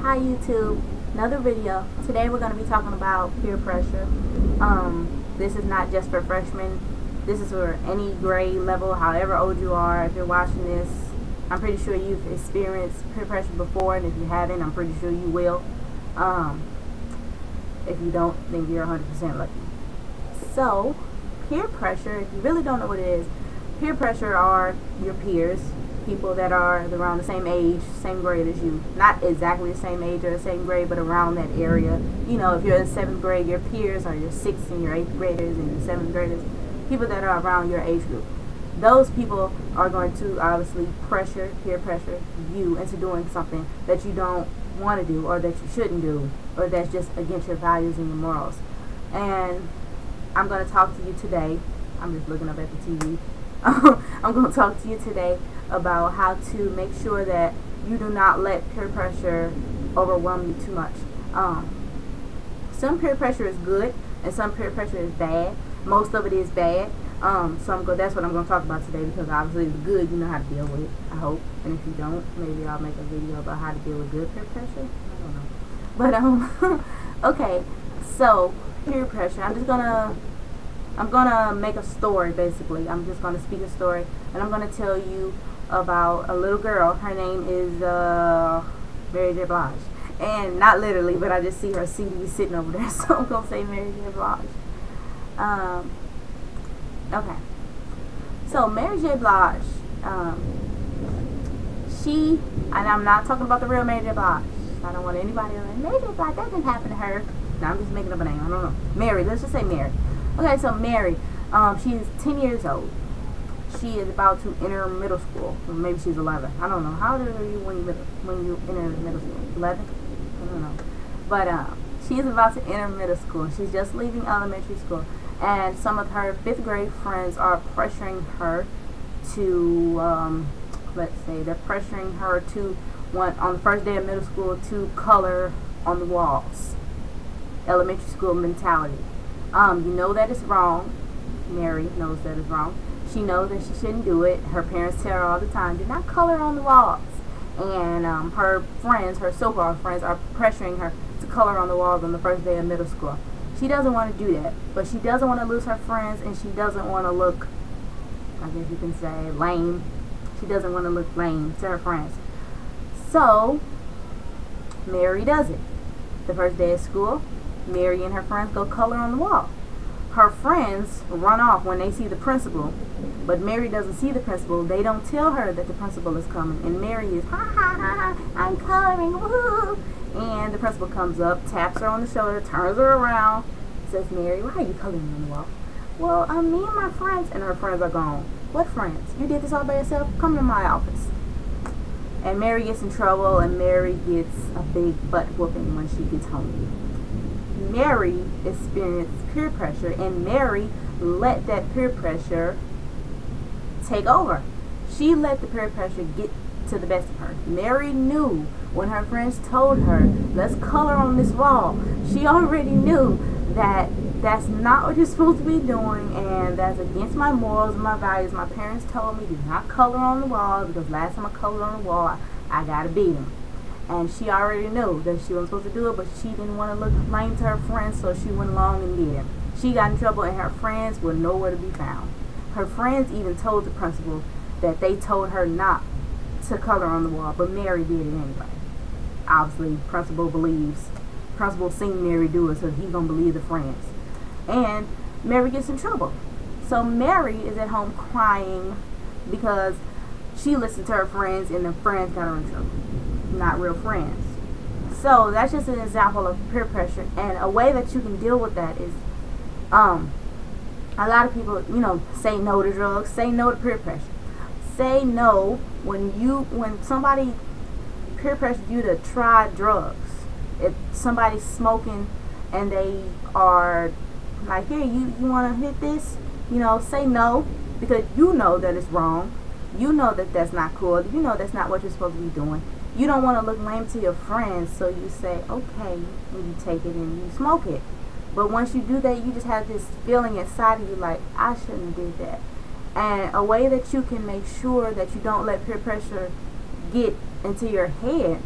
Hi YouTube, another video. Today we're going to be talking about peer pressure. This is not just for freshmen. This is for any grade level, however old you are. If you're watching this, I'm pretty sure you've experienced peer pressure before, and if you haven't, I'm pretty sure you will. If you don't, then you're 100% lucky. So, peer pressure, if you really don't know what it is, peer pressure are your peers, people that are around the same age, same grade as you. Not exactly the same age or the same grade, but around that area. You know, if you're in 7th grade, your peers are your 6th and your 8th graders and your 7th graders, people that are around your age group. Those people are going to obviously peer pressure you into doing something that you don't want to do, or that you shouldn't do, or that's just against your values and your morals. And I'm going to talk to you today. I'm just looking up at the TV. I'm going to talk to you today about how to make sure that you do not let peer pressure overwhelm you too much. Some peer pressure is good and some peer pressure is bad. Most of it is bad. That's what I'm going to talk about today, because obviously it's good, you know how to deal with it, I hope. And if you don't, maybe I'll make a video about how to deal with good peer pressure. I don't know. But okay, so peer pressure. I'm gonna make a story, basically. I'm just gonna speak a story, and I'm gonna tell you about a little girl. Her name is Mary J. Blige, and not literally, but I just see her CD sitting over there, so I'm gonna say Mary J. Blige. Okay. So Mary J. Blige, and I'm not talking about the real Mary J. Blige. I don't want anybody to like, Mary J. Blige, that didn't happen to her. No, I'm just making up a name. I don't know. Mary. Let's just say Mary. Okay, so Mary, she is 10 years old. She is about to enter middle school. Or maybe she's 11. I don't know. How old are you when you enter middle school? 11? I don't know. But she is about to enter middle school. She's just leaving elementary school. And some of her 5th grade friends are pressuring her to, let's say, they're pressuring her to on the first day of middle school to color on the walls. Elementary school mentality. You know that it's wrong. Mary knows that it's wrong. She knows that she shouldn't do it. Her parents tell her all the time, do not color on the walls. And her friends, her so-called friends, are pressuring her to color on the walls on the first day of middle school. She doesn't want to do that, but she doesn't want to lose her friends, and she doesn't want to look, I guess you can say, lame. She doesn't want to look lame to her friends. So, Mary does it. The first day of school, Mary and her friends go color on the wall. Her friends run off when they see the principal, but Mary doesn't see the principal. They don't tell her that the principal is coming, and Mary is, ha ha ha, I'm coloring, woohoo! And the principal comes up, taps her on the shoulder, turns her around, says, Mary, why are you coloring on the wall? Well, me and my friends. And her friends are gone. What friends? You did this all by yourself? Come to my office. And Mary gets in trouble, and Mary gets a big butt whooping when she gets home. Mary experienced peer pressure, and Mary let that peer pressure take over. She let the peer pressure get to the best of her. Mary knew when her friends told her, let's color on this wall. She already knew that that's not what you're supposed to be doing, and that's against my morals and my values. My parents told me do not color on the wall, because last time I colored on the wall, I got to beat them. And she already knew that she wasn't supposed to do it, but she didn't want to look lame to her friends, so she went along and did it. She got in trouble, and her friends were nowhere to be found. Her friends even told the principal that they told her not to color on the wall, but Mary did it anyway. Obviously, principal seen Mary do it, so he's going to believe the friends. And Mary gets in trouble. So Mary is at home crying because she listened to her friends, and the friends got her in trouble. Not real friends. So that's just an example of peer pressure, and a way that you can deal with that is a lot of people, say no to drugs, say no to peer pressure. Say no when somebody peer pressures you to try drugs. If somebody's smoking and they are like, here, you want to hit this, say no, because you know that it's wrong. You know that that's not cool. You know that's not what you're supposed to be doing. You don't want to look lame to your friends, so you say, okay, and you take it and you smoke it. But once you do that, you just have this feeling inside of you like, I shouldn't do that. And a way that you can make sure that you don't let peer pressure get into your head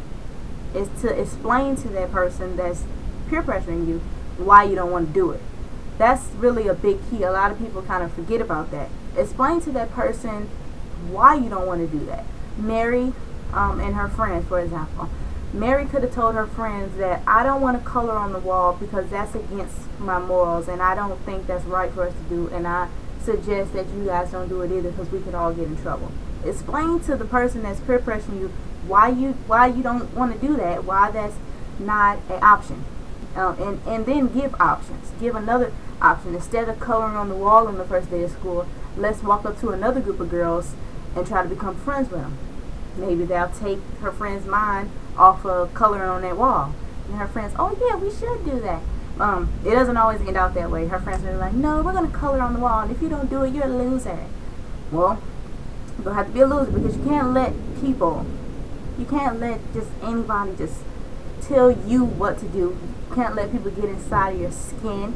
is to explain to that person that's peer pressuring you why you don't want to do it. That's really a big key. A lot of people kind of forget about that. Explain to that person why you don't want to do that. Mary and her friends, for example. Mary could have told her friends that I don't want to color on the wall because that's against my morals and I don't think that's right for us to do, and I suggest that you guys don't do it either because we could all get in trouble. Explain to the person that's peer pressuring you why you don't want to do that, why that's not an option, and then give options. Give another option. Instead of coloring on the wall on the first day of school, let's walk up to another group of girls and try to become friends with them. Maybe they'll take her friend's mind off of coloring on that wall. And her friends, oh yeah, we should do that. It doesn't always end out that way. Her friends are like, no, we're going to color on the wall, and if you don't do it, you're a loser. Well, you're going to have to be a loser because you can't let just anybody just tell you what to do. You can't let people get inside of your skin,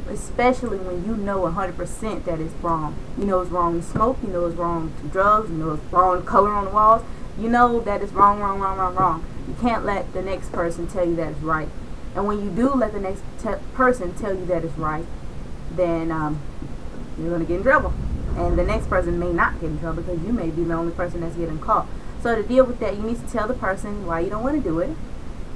especially when you know 100% that it's wrong. You know it's wrong to smoke, you know it's wrong to drugs, you know it's wrong to color on the walls. You know that it's wrong, wrong, wrong, wrong, wrong. You can't let the next person tell you that it's right. And when you do let the next person tell you that it's right, then you're going to get in trouble. And the next person may not get in trouble because you may be the only person that's getting caught. So to deal with that, you need to tell the person why you don't want to do it.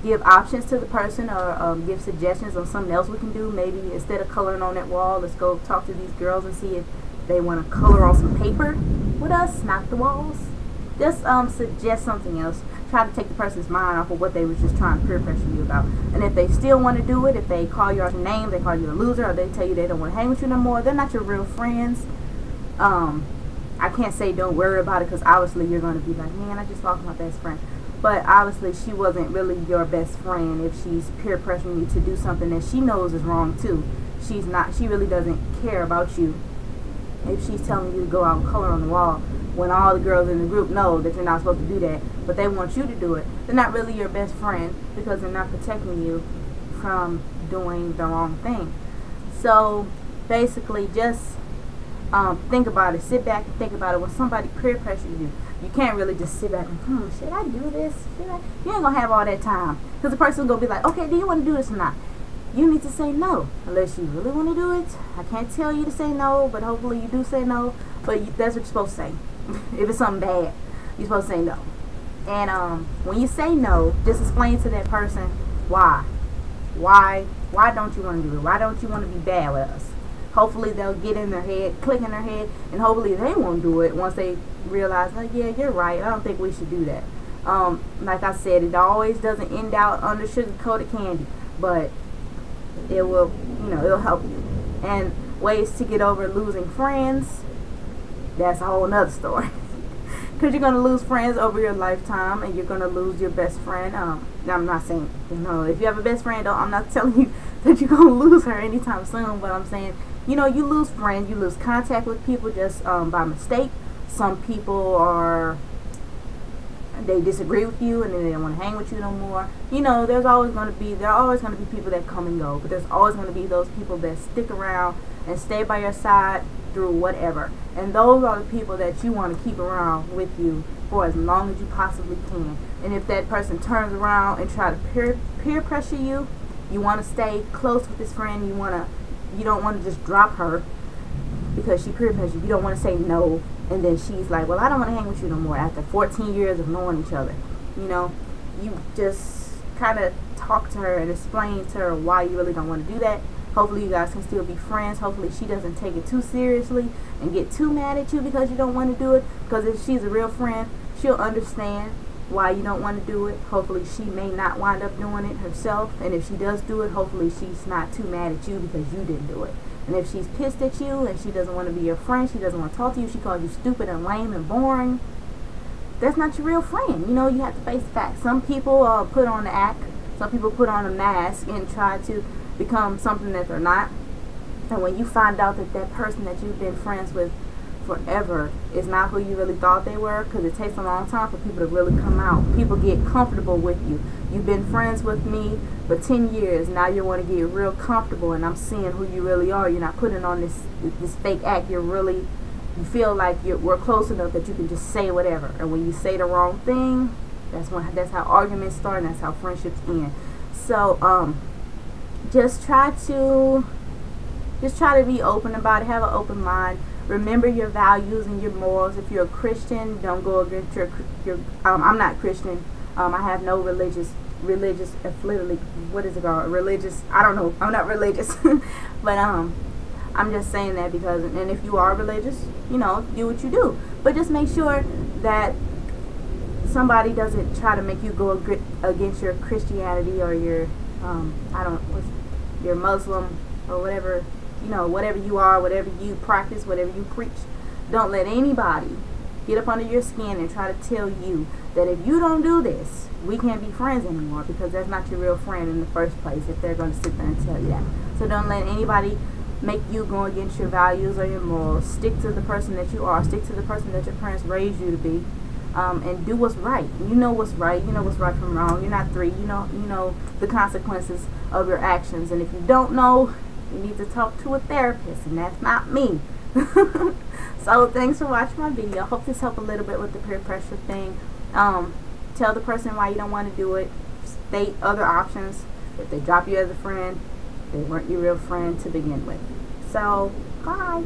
Give options to the person, or give suggestions on something else we can do. Maybe instead of coloring on that wall, let's go talk to these girls and see if they want to color on some paper with us, not the walls. Just suggest something else. Try to take the person's mind off of what they were just trying to peer pressure you about. And if they still want to do it, if they call you out your name, they call you a loser, or they tell you they don't want to hang with you no more, they're not your real friends. I can't say don't worry about it because obviously you're going to be like, man, I just lost my best friend. But obviously she wasn't really your best friend if she's peer pressuring you to do something that she knows is wrong too. She really doesn't care about you if she's telling you to go out and color on the wall when all the girls in the group know that you're not supposed to do that, but they want you to do it. They're not really your best friend because they're not protecting you from doing the wrong thing. So basically just think about it. Sit back and think about it. When somebody peer pressures you, you can't really just sit back and, should I do this? You ain't going to have all that time because the person's going to be like, okay, do you want to do this or not? You need to say no unless you really want to do it. I can't tell you to say no, but hopefully you do say no. But that's what you're supposed to say. If it's something bad, you're supposed to say no. And when you say no, just explain to that person why. Why don't you want to do it? Why don't you want to be bad with us? Hopefully they'll get in their head, click in their head, and hopefully they won't do it once they realize, oh yeah, you're right, I don't think we should do that. Like I said, it always doesn't end out under sugar-coated candy, but it will, it'll help you. And ways to get over losing friends, that's a whole nother story. Because you're going to lose friends over your lifetime, and you're going to lose your best friend. I'm not saying, if you have a best friend, I'm not telling you that you're going to lose her anytime soon, but I'm saying, you lose friends, you lose contact with people just by mistake. Some people they disagree with you and then they don't want to hang with you no more. There's always going to be people that come and go, but there's always going to be those people that stick around and stay by your side through whatever. And those are the people that you want to keep around with you for as long as you possibly can. And if that person turns around and try to peer pressure you, you want to stay close with this friend. You don't want to just drop her because she peer pressured you. You don't want to say no, and then she's like, well, I don't want to hang with you no more after 14 years of knowing each other. You just kind of talk to her and explain to her why you really don't want to do that. Hopefully you guys can still be friends. Hopefully she doesn't take it too seriously and get too mad at you because you don't want to do it. Because if she's a real friend, she'll understand why you don't want to do it. Hopefully she may not wind up doing it herself. And if she does do it, hopefully she's not too mad at you because you didn't do it. And if she's pissed at you and she doesn't want to be your friend, she doesn't want to talk to you, she calls you stupid and lame and boring, that's not your real friend. You have to face the facts. Some people put on the act. Some people put on a mask and try to become something that they're not. And when you find out that that person that you've been friends with forever is not who you really thought they were, because it takes a long time for people to really come out. People get comfortable with you. You've been friends with me for 10 years. Now you want to get real comfortable, and I'm seeing who you really are. You're not putting on this fake act. You feel like we're close enough that you can just say whatever. And when you say the wrong thing, That's how arguments start, and that's how friendships end. So just try to be open about it. Have an open mind. Remember your values and your morals. If you're a Christian, don't go against your I'm not Christian. I have no religious affiliation. What is it called? Religious. I don't know. I'm not religious. But I'm just saying that because, and if you are religious, you know, do what you do. But just make sure that somebody doesn't try to make you go against your Christianity or your your Muslim or whatever, you know, whatever you are, whatever you practice, whatever you preach. Don't let anybody get up under your skin and try to tell you that if you don't do this, we can't be friends anymore, because that's not your real friend in the first place if they're going to sit there and tell you that. So don't let anybody make you go against your values or your morals. Stick to the person that you are. Stick to the person that your parents raised you to be. And do what's right. You know what's right. You know what's right from wrong. You're not three. You know the consequences of your actions. And if you don't know, you need to talk to a therapist, and that's not me. So thanks for watching my video. I hope this helped a little bit with the peer pressure thing. Tell the person why you don't want to do it. State other options. If they drop you as a friend, they weren't your real friend to begin with. So, bye.